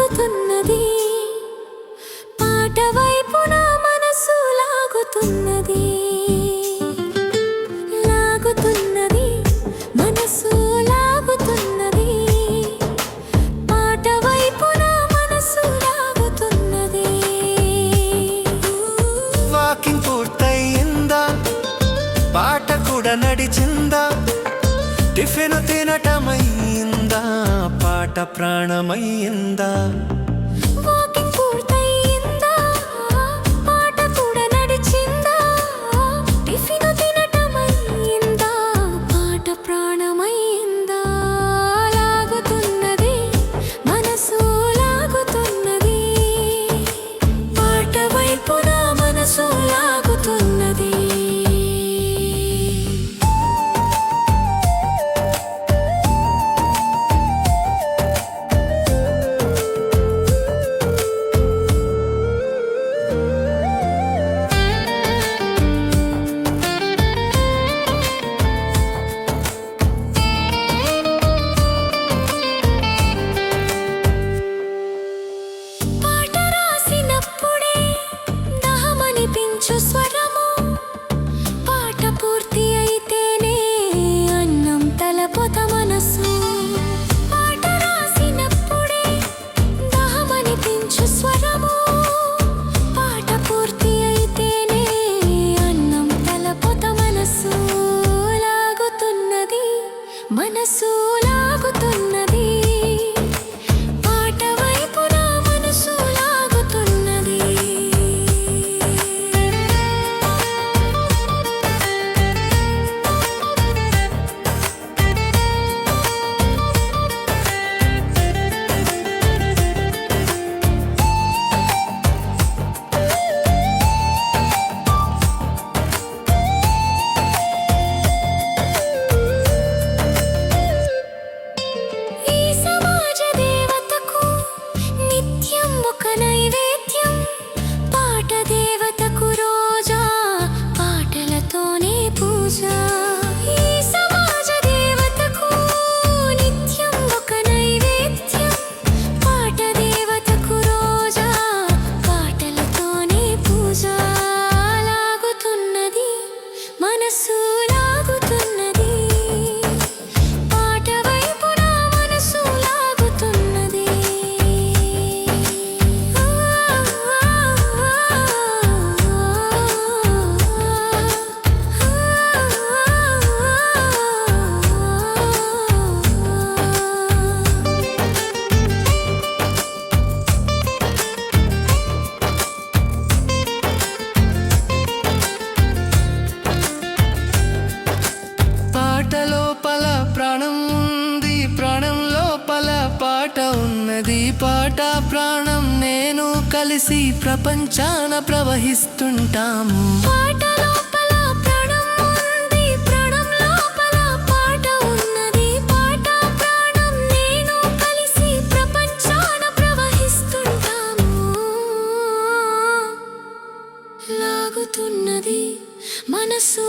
లాగుతున్నది పాట వైపు నా మనసు లాగుతున్నది లాగుతున్నది మనసు లాగుతున్నది పాట వైపు నా మనసు లాగుతున్నది వాకింగ్ పూర్తయిందా పాట కూడా నడిచిందా టిఫిన్ తినటమయ్యిందా పాట ప్రాణమయ్యిందా వాకింగ్ పూర్తయిందా పాట కూడా నడిచిందా టిఫిన్ తినటమయ్యిందా పాట ప్రాణమయ్యిందా లాగుతున్నది మనసు లాగుతున్నది పాట వైపు నా మనసు లాగుతున్నది స్వరము పాట పూర్తి అయితేనే అన్నం తలపోత మనసు పాట రాసినప్పుడే దహమనిపించు స్వరము పాట పూర్తి అయితేనే అన్నం తలపోత మనసు లాగుతున్నది మనసు లాగుతున్నది పాట వైపు నా మనసు లాగుతున్నది మనసు లాగుతున్నది పాట వైపు నా మనసు లాగుతున్నది ప్రాణం లోపల పాట ఉన్నది పాట ప్రాణం నేను కలిసి ప్రపంచాన ప్రవహిస్తుంటాము పాట లోపల ప్రాణం ఉంది ప్రాణం లోపల పాట ఉన్నది పాట ప్రాణం నేను కలిసి ప్రపంచాన ప్రవహిస్తుంటాము లాగుతున్నది మనసు